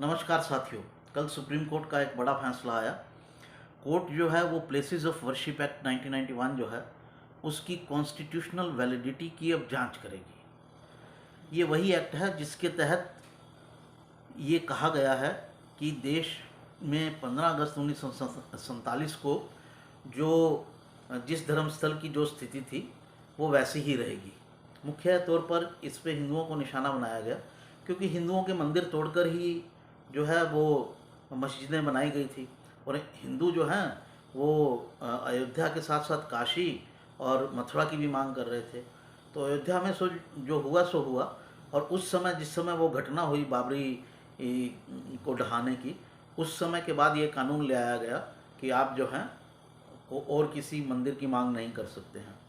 नमस्कार साथियों। कल सुप्रीम कोर्ट का एक बड़ा फैसला आया। कोर्ट जो है वो प्लेसेस ऑफ वर्शिप एक्ट 1991 जो है उसकी कॉन्स्टिट्यूशनल वैलिडिटी की अब जांच करेगी। ये वही एक्ट है जिसके तहत ये कहा गया है कि देश में 15 अगस्त 1947 को जो जिस धर्मस्थल की जो स्थिति थी वो वैसी ही रहेगी। मुख्य तौर पर इस पे हिंदुओं को निशाना बनाया गया क्योंकि हिंदुओं के मंदिर तोड़कर ही जो है वो मस्जिदें बनाई गई थी और हिंदू जो हैं वो अयोध्या के साथ साथ काशी और मथुरा की भी मांग कर रहे थे। तो अयोध्या में जो हुआ सो हुआ और उस समय जिस समय वो घटना हुई बाबरी को ढहाने की, उस समय के बाद ये कानून ले आया गया कि आप जो हैं और किसी मंदिर की मांग नहीं कर सकते हैं।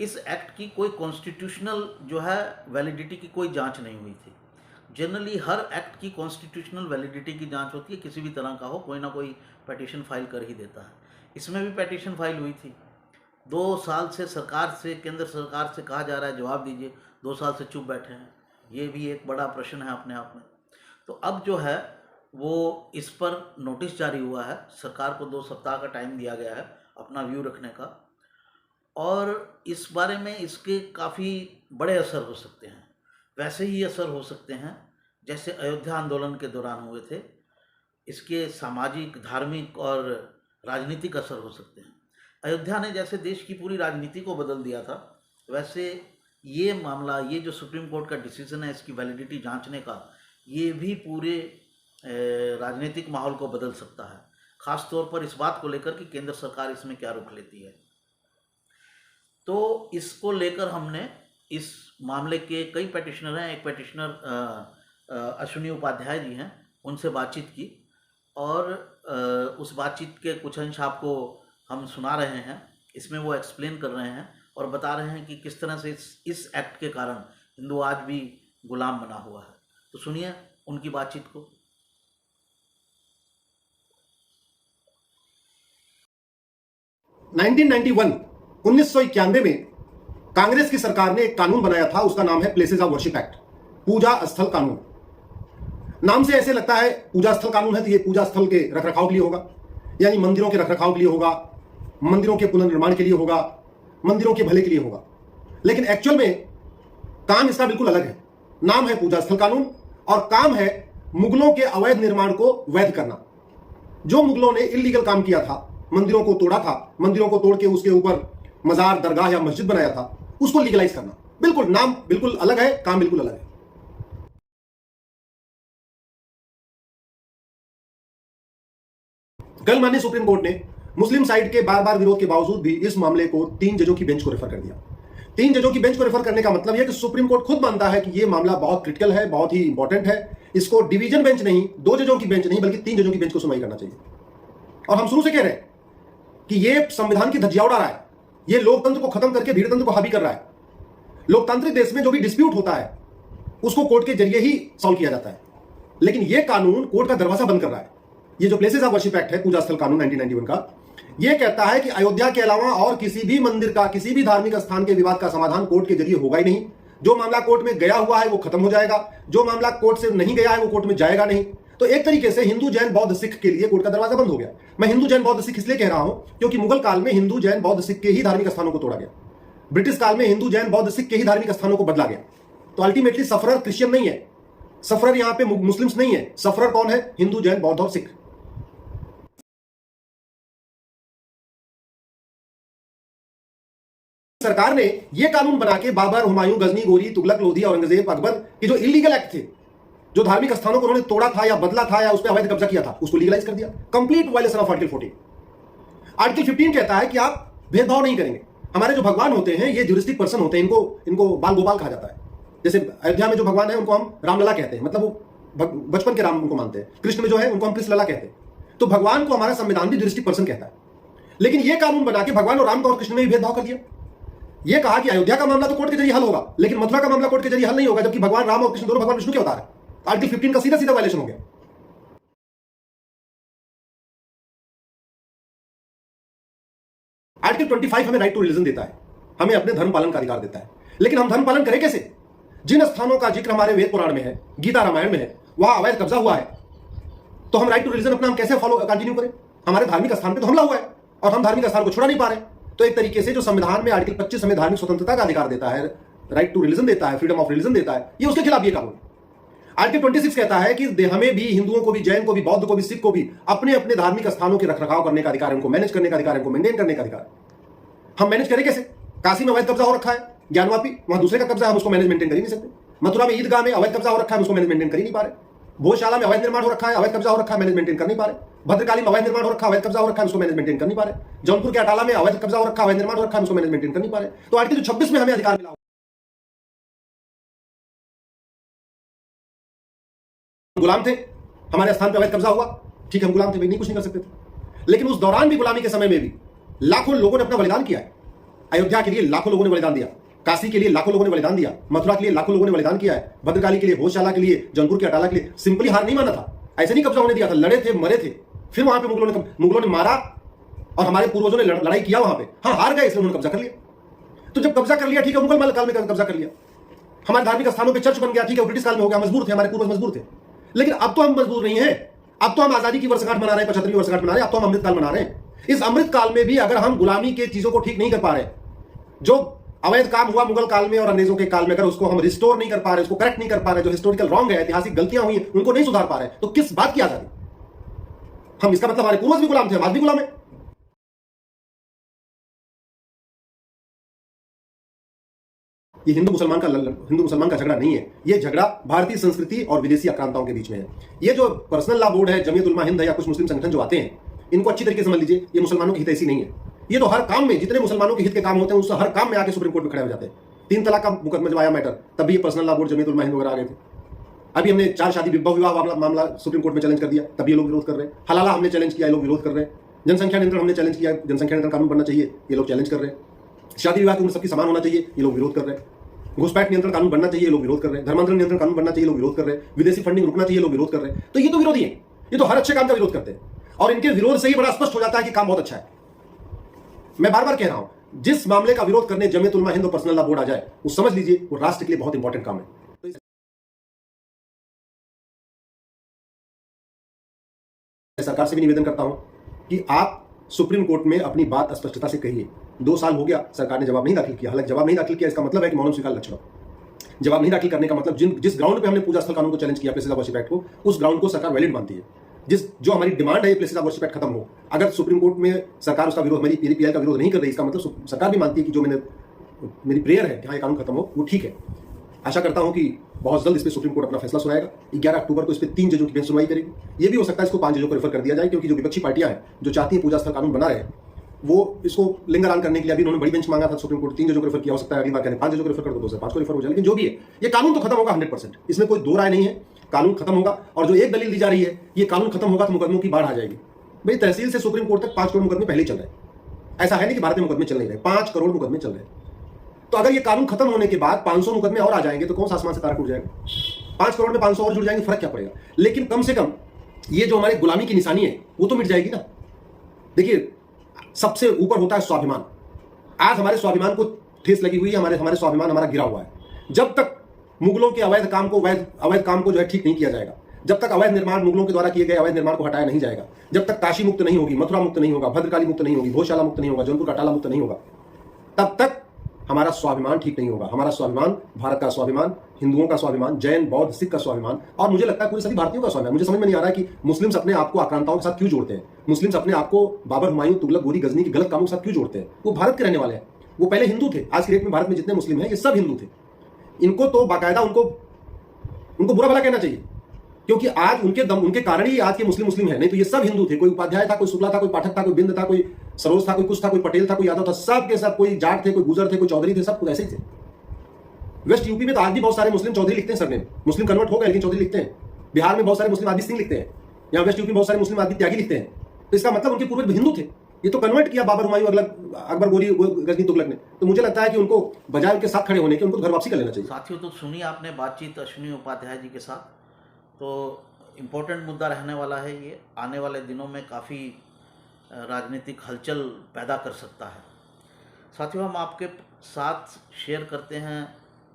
इस एक्ट की कोई कॉन्स्टिट्यूशनल जो है वैलिडिटी की कोई जांच नहीं हुई थी। जनरली हर एक्ट की कॉन्स्टिट्यूशनल वैलिडिटी की जांच होती है, किसी भी तरह का हो, कोई ना कोई पिटीशन फाइल कर ही देता है। इसमें भी पिटीशन फाइल हुई थी। 2 साल से सरकार से, केंद्र सरकार से कहा जा रहा है जवाब दीजिए, 2 साल से चुप बैठे हैं। ये भी एक बड़ा प्रश्न है अपने आप में। तो अब जो है वो इस पर नोटिस जारी हुआ है। सरकार को 2 सप्ताह का टाइम दिया गया है अपना व्यू रखने का, और इस बारे में इसके काफ़ी बड़े असर हो सकते हैं। वैसे ही असर हो सकते हैं जैसे अयोध्या आंदोलन के दौरान हुए थे। इसके सामाजिक, धार्मिक और राजनीतिक असर हो सकते हैं। अयोध्या ने जैसे देश की पूरी राजनीति को बदल दिया था, वैसे ये मामला, ये जो सुप्रीम कोर्ट का डिसीजन है इसकी वैलिडिटी जांचने का, ये भी पूरे राजनीतिक माहौल को बदल सकता है। ख़ास तौर पर इस बात को लेकर कि केंद्र सरकार इसमें क्या रुख लेती है। तो इसको लेकर हमने इस मामले के कई पिटिशनर हैं, एक पिटिशनर अश्विनी उपाध्याय जी हैं, उनसे बातचीत की और उस बातचीत के कुछ अंश आपको हम सुना रहे हैं। इसमें वो एक्सप्लेन कर रहे हैं और बता रहे हैं कि किस तरह से इस एक्ट के कारण हिंदू आज भी गुलाम बना हुआ है। तो सुनिए उनकी बातचीत को। 1991 में कांग्रेस की सरकार ने एक कानून बनाया था, उसका नाम है प्लेसेस ऑफ वर्शिप एक्ट, पूजा स्थल कानून। नाम से ऐसे लगता है पूजा स्थल कानून है तो ये पूजा स्थल के रखरखाव के लिए होगा, यानी मंदिरों के रखरखाव के लिए होगा, मंदिरों के पुनर्निर्माण के लिए होगा, मंदिरों के भले के लिए होगा। लेकिन एक्चुअल में काम इसका बिल्कुल अलग है। नाम है पूजा स्थल कानून और काम है मुगलों के अवैध निर्माण को वैध करना। जो मुगलों ने इलीगल काम किया था, मंदिरों को तोड़ा था, मंदिरों को तोड़ के उसके ऊपर मजार, दरगाह या मस्जिद बनाया था, उसको लीगलाइज करना। बिल्कुल नाम बिल्कुल अलग है, काम बिल्कुल अलग है। कल माननीय सुप्रीम कोर्ट ने मुस्लिम साइड के बार बार विरोध के बावजूद भी इस मामले को 3 जजों की बेंच को रेफर कर दिया। 3 जजों की बेंच को रेफर करने का मतलब यह कि सुप्रीम कोर्ट खुद मानता है कि यह मामला बहुत क्रिटिकल है, बहुत ही इंपॉर्टेंट है। इसको डिवीजन बेंच नहीं, 2 जजों की बेंच नहीं, बल्कि 3 जजों की बेंच को सुनवाई करना चाहिए। और हम शुरू से कह रहे हैं कि यह संविधान की धज्जियां उड़ा रहा है, यह लोकतंत्र को खत्म करके भीड़ तंत्र को हावी कर रहा है। लोकतांत्रिक देश में जो भी डिस्प्यूट होता है उसको कोर्ट के जरिए ही सॉल्व किया जाता है, लेकिन यह कानून कोर्ट का दरवाजा बंद कर रहा है। ये जो प्लेसेस ऑफ वर्शिप एक्ट है, पूजा स्थल कानून 1991 का, यह कहता है कि अयोध्या के अलावा और किसी भी मंदिर का, किसी भी धार्मिक स्थान के विवाद का समाधान कोर्ट के जरिए होगा ही नहीं। जो मामला कोर्ट में गया हुआ है वो खत्म हो जाएगा, जो मामला कोर्ट से नहीं गया है वो कोर्ट में जाएगा नहीं। तो एक तरीके से हिंदू, जैन, बौद्ध, सिख के लिए कोर्ट का दरवाजा बंद हो गया। मैं हिंदू, जैन, बौद्ध, सिख इसलिए कह रहा हूं क्योंकि मुगल काल में हिंदू, जैन, बौद्ध, सिख के ही धार्मिक स्थानों को तोड़ा गया। ब्रिटिश काल में हिंदू, जैन, बौद्ध, सिख के ही धार्मिक स्थानों को बदला गया। तो अल्टीमेटली सफरर क्रिश्चियन नहीं है, सफरर यहां पे मुस्लिम्स नहीं है, सफरर कौन है? हिंदू, जैन, बौद्ध और सिख। सरकार ने यह कानून बना के बाबर, हुमायूं, गजनी, गोरी, तुगलक, लोधी, औरंगजेब, अकबर के जो इलीगल एक्ट थे, जो धार्मिक स्थानों को उन्होंने तोड़ा था या बदला था या उस पर अवैध कब्जा किया था, उसको लीगलाइज कर दिया। Complete violation of article 14। Article 15 कहता है कि आप भेदभाव नहीं करेंगे। हमारे जो भगवान होते हैं ये ज्यूरिस्टिक पर्सन होते हैं, इनको बाल गोपाल कहा जाता है। जैसे अयोध्या में जो भगवान है उनको हम रामलला कहते हैं, मतलब वो बचपन के राम उनको मानते हैं। कृष्ण में जो है उनको हम कृष्ण लला कहते हैं। तो भगवान को हमारा संविधान भी ज्यूरिस्टिक पर्सन कहता है। लेकिन यह कानून बना के भगवान और राम का और कृष्ण में भी भेदभाव कर दिया। यह कहा कि अयोध्या का मामला तो कोर्ट के जरिए हल होगा, लेकिन मथुरा का मामला कोर्ट के जरिए हल नहीं होगा, जबकि भगवान राम और कृष्ण दोनों भगवान विष्णु के अवतार है। आर्टिकल 15 का सीधा सीधा वायलेशन हो गया। आर्टिकल 25 हमें राइट टू रिलीजन देता है, हमें अपने धर्म पालन का अधिकार देता है। लेकिन हम धर्म पालन करें कैसे? जिन स्थानों का जिक्र हमारे वेद पुराण में है, गीता रामायण में है, वहां अवैध कब्जा हुआ है, तो हम राइट टू रिलीजन अपना हम कैसे फॉलो कंटिन्यू करें? हमारे धार्मिक स्थान पे तो हमला हुआ है और हम धार्मिक स्थान को छुड़ा नहीं पा रहे। तो एक तरीके से जो संविधान में आर्टिकल 25 हमें धार्मिक स्वतंत्रता का अधिकार देता है, राइट टू रिलीजन देता है, फ्रीडम ऑफ रिलीजन देता है, ये उसके खिलाफ ये कानून। आर्टिकल 26 कहता है कि हमें भी, हिंदुओं को भी, जैन को भी, बौद्ध को भी, सिख को भी अपने अपने धार्मिक स्थानों के रखरखाव करने का अधिकार है, उनको मैनेज करने का अधिकार है, उनको मेंटेन करने का अधिकार। हम मैनेज करें कैसे? काशी में अवैध कब्जा हो रखा है, ज्ञानवापी, वहां दूसरे का कब्जा है, हम उसको मैनेज मेंटेन कर ही नहीं सकते। मथुरा में ईदगाह में अवैध कब्जा हो रखा है, हम उसको मैनेज मेंटेन कर ही नहीं पा रहे। भोजशाला में अवैध निर्माण हो रखा है, अवैध कब्जा हो रखा है, मैनेज मेंटेन कर नहीं पा रहे। भद्रकाली में अवैध निर्माण हो रखा है, अवैध कब्जा हो रखा है, उसको मैनेज मेंटेन कर नहीं पा रहे। जौनपुर के अटाला में अवैध कब्जा हो रखा है, अवैध निर्माण हो रखा है, उसको मैनेज मेंटेन कर नहीं पा रहे। तो आर्टिकल 26 में हमें अधिकार मिला, गुलाम थे, हमारे स्थान पर अवैध कब्जा हुआ, ठीक है, हम गुलाम थे, नहीं कुछ नहीं कर सकते थे। लेकिन उस दौरान भी, गुलामी के समय में भी लाखों लोगों ने अपना बलिदान किया है। अयोध्या के लिए लाखों लोगों ने बलिदान दिया, काशी के लिए लाखों लोगों ने बलिदान दिया, मथुरा के लिए लाखों लोगों ने बलिदान किया है, भद्रकाली के लिए, भोजशाला के लिए, जौनपुर के अटाला के लिए। सिंपली हार नहीं माना था, ऐसे नहीं कब्जा होने दिया था, लड़े थे, मरे थे। फिर वहां पे मुगलों ने मारा और हमारे पूर्वजों ने लड़ाई किया वहां पे। हाँ, हार गए, इसलिए उन्होंने कब्जा कर लिया। तो जब कब्जा कर लिया, ठीक है, मुगल काल में कब्जा कर लिया, हमारे धार्मिक स्थानों पर चर्च बन गया, ठीक है, ब्रिटिश काल में हो गया, मजबूर थे, हमारे पूर्वज मजबूर थे। लेकिन अब तो हम मजबूर नहीं है, अब तो हम आजादी की वर्षगांठ मना रहे हैं, 75वीं वर्षगांठ मना रहे हैं, अब तो हम अमृत काल मना रहे हैं। इस अमृत काल में भी अगर हम गुलामी के चीजों को ठीक नहीं कर पा रहे, जो अवैध काम हुआ मुगल काल में और अंग्रेजों के काल में, अगर उसको हम रिस्टोर नहीं कर पा रहे, उसको करेक्ट नहीं कर पा रहे, जो हिस्टोरिकल रॉन्ग है, ऐतिहासिक गलतियां हुई हैं, उनको नहीं सुधार पा रहे, तो किस बात की आजादी? हम, इसका मतलब हमारे पूर्वज भी गुलाम थे, हम आज भी गुलाम है। ये हिंदू मुसलमान का झगड़ा नहीं है, ये झगड़ा भारतीय संस्कृति और विदेशी आक्रांताओं के बीच में है। ये जो पर्सनल लॉ बोर्ड है, जमीयत उलमा हिंद है, या कुछ मुस्लिम संगठन जो आते हैं, इनको अच्छी तरीके से समझ लीजिए, ये मुसलमानों की हितैषी नहीं है। ये तो हर काम में, जितने मुसलमानों के हित के काम होते हैं, उससे हर काम में आके सुप्रीम कोर्ट में खड़े हो जाते हैं। 3 तलाक का मुकदमा जब आया मैटर, तब भी ये personal law board, Jamiat Ulama Hind वगैरह आ गए थे। अभी हमने 4 शादी बहुविवाह मामला सुप्रीम कोर्ट में चैलेंज कर दिया, तब ये लोग विरोध कर रहे हैं। हलाला हमने चैलेंज किया, ये लोग विरोध कर रहे हैं। जनसंख्या नियंत्रण हमने चैलेंज किया, जनसंख्या नियंत्रण कानून बनना चाहिए, ये लोग चैलेंज कर रहे हैं। शादी विवाह की उम्र सबकी समान होना चाहिए, ये लोग विरोध कर रहे हैं। घुसपैठ नियंत्रण कानून बनना चाहिए, लोग विरोध कर रहे हैं। धर्मांतरण नियंत्रण कानून बनना चाहिए, लोग विरोध कर रहे हैं। विदेशी फंडिंग रुकना चाहिए, लोग विरोध कर रहे हैं। तो ये तो विरोधी है, ये तो हर अच्छे काम का विरोध करते हैं, और इनके विरोध से ही बड़ा स्पष्ट हो जाता है कि काम बहुत अच्छा है। मैं बार बार कह रहा हूं, जिस मामले का विरोध करने जमीयत उलमा हिंद और पर्सनल लॉ बोर्ड आ जाए, वो समझ लीजिए वो राष्ट्र के लिए बहुत इंपॉर्टेंट काम है। तो सरकार से भी निवेदन करता हूं कि आप सुप्रीम कोर्ट में अपनी बात स्पष्टता से कहिए। 2 साल हो गया, सरकार ने जवाब नहीं दाखिल किया। हालांकि जवाब नहीं दाखिल किया, इसका मतलब है कि मौनम स्वीकार लक्षण। जवाब नहीं दाखिल करने का मतलब, जिस ग्राउंड पे हमने पूजा स्थल कानून को चैलेंज किया, प्लेसेस ऑफ वर्शिप एक्ट को, उस ग्राउंड को सरकार वैलिड मानती है। जो हमारी डिमांड है, प्लेसेस ऑफ वर्शिप एक्ट खत्म हो, अगर सुप्रीम कोर्ट में सरकार उसका विरोध, मेरी पीआई का विरोध नहीं कर रही, इसका मतलब सरकार भी मानती है कि जो मेरी प्रेयर है कि हाँ ये कानून खत्म हो, वो ठीक है। आशा करता हूं कि बहुत जल्द इस पर सुप्रीम कोर्ट अपना फैसला सुनाएगा। 11 अक्टूबर को इस पर 3 जजों की बेंच सुनवाई करेगी। ये भी हो सकता है इसको 5 जजों को रेफर कर दिया जाए, क्योंकि जो विपक्षी पार्टियां हैं, जो चाहती हैं पूजा स्थल कानून बना रहे हैं, वो इसको लिंगर ऑन करने के लिए अभी उन्होंने बड़ी बेंच मांगा था, सुप्रीम कोर्ट 3 जजों को रेफर किया। हो सकता है अगली बार कहने 5 जजों को रेफर कर दो, 2 से 5 को रेफर हो जाए, लेकिन जो भी है, ये कानून तो खत्म होगा 100%, इसमें कोई 2 राय नहीं है। कानून खत्म होगा, और जो एक दलील दी जा रही है, ये कानून खत्म होगा तो मुकदमों की बाढ़ आ जाएगी। भाई, तहसील से सुप्रीम कोर्ट तक 5 करोड़ मुकदमे पहले ही चल रहे हैं। ऐसा है नहीं कि भारत में मुकदमे चल नहीं रहे, 5 करोड़ मुकदमे चल रहे हैं। तो अगर ये कानून खत्म होने के बाद 500 मुकदमे और आ जाएंगे, तो कौन सा आसमान से तारा टूट जाएगा? 5 करोड़ में 500 और जुड़ जाएंगे, फर्क क्या पड़ेगा? लेकिन कम से कम ये जो हमारे गुलामी की निशानी है, वो तो मिट जाएगी ना। देखिए, सबसे ऊपर होता है स्वाभिमान। आज हमारे स्वाभिमान को ठेस लगी हुई है, हमारे स्वाभिमान हमारा गिरा हुआ है। जब तक मुगलों के अवैध काम को जो है ठीक नहीं किया जाएगा, जब तक अवैध निर्माण, मुगलों के द्वारा किए गए अवैध निर्माण को हटाया नहीं जाएगा, जब तक काशी मुक्त नहीं होगी, मथुरा मुक्त नहीं होगा, भद्रकाली मुक्त नहीं होगी, भोजशाला मुक्त नहीं होगा, जौनपुर का अटाला मुक्त नहीं होगा, तब तक हमारा स्वाभिमान ठीक नहीं होगा। हमारा स्वाभिमान, भारत का स्वाभिमान, हिंदुओं का स्वाभिमान, जैन, बौद्ध, सिख का स्वाभिमान, और मुझे लगता है पूरे सभी भारतीयों का स्वाभिमान। मुझे समझ में नहीं आ रहा है कि मुस्लिम्स अपने आप को आक्रांताओं के साथ क्यों जोड़ते हैं। मुस्लिम्स अपने आप को बाबर, हुमायूं, तुगलक, गोरी, गजनी के गलत कामों के साथ क्यों जोड़ते हैं? वो भारत के रहने वाले हैं, वो पहले हिंदू थे। आज की डेट में भारत में जितने मुस्लिम हैं, ये सब हिंदू थे। इनको तो बाकायदा उनको बुरा भला कहना चाहिए, क्योंकि आज उनके कारण ही आज के मुस्लिम है। नहीं तो ये सब हिंदू थे। कोई उपाध्याय था, कोई शुक्ला था, कोई पाठक था, कोई बिंद था, कोई सरोज था, कोई कुछ था, कोई पटेल था, कोई यादव था, सब के सब, कोई जाट थे, कोई गुजर थे, कोई चौधरी थे, सब कुछ ऐसे ही थे। वेस्ट यूपी में तो आज भी बहुत सारे मुस्लिम चौधरी लिखते हैं सरनेम, मुस्लिम कन्वर्ट हो गए लेकिन चौधरी लिखते हैं। बिहार में बहुत सारे मुस्लिम आदि सिंह लिखते हैं, यहाँ वेस्ट यूपी में बहुत सारे मुस्लिम आदि त्यागी लिखते हैं। तो इसका मतलब उनके पूर्वज हिंदू थे। ये तो कन्वर्ट किया बाबर, हुमायूं, अकबर, गोरी, गजनी, तुगलक ने। तो मुझे लगता है कि उनको बजाय उनके साथ खड़े होने के, उनको घर वापसी कर लेना चाहिए। साथियों, तो सुनिए आपने बातचीत अश्विनी उपाध्याय जी के साथ, तो इम्पोर्टेंट मुद्दा रहने वाला है। ये आने वाले दिनों में काफ़ी राजनीतिक हलचल पैदा कर सकता है। साथियों, हम आपके साथ शेयर करते हैं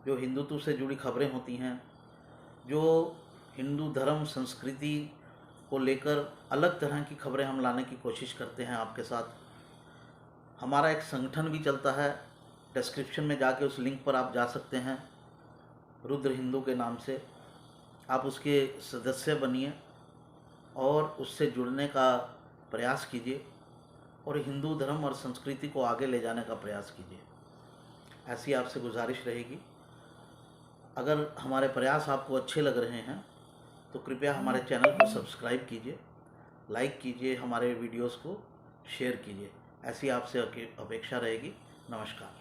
जो हिंदुत्व से जुड़ी खबरें होती हैं, जो हिंदू धर्म, संस्कृति को लेकर अलग तरह की खबरें हम लाने की कोशिश करते हैं आपके साथ। हमारा एक संगठन भी चलता है, डिस्क्रिप्शन में जाके उस लिंक पर आप जा सकते हैं, रुद्र हिंदू के नाम से। आप उसके सदस्य बनिए और उससे जुड़ने का प्रयास कीजिए और हिंदू धर्म और संस्कृति को आगे ले जाने का प्रयास कीजिए, ऐसी आपसे गुजारिश रहेगी। अगर हमारे प्रयास आपको अच्छे लग रहे हैं तो कृपया हमारे चैनल को सब्सक्राइब कीजिए, लाइक कीजिए, हमारे वीडियोस को शेयर कीजिए, ऐसी आपसे अपेक्षा रहेगी। नमस्कार।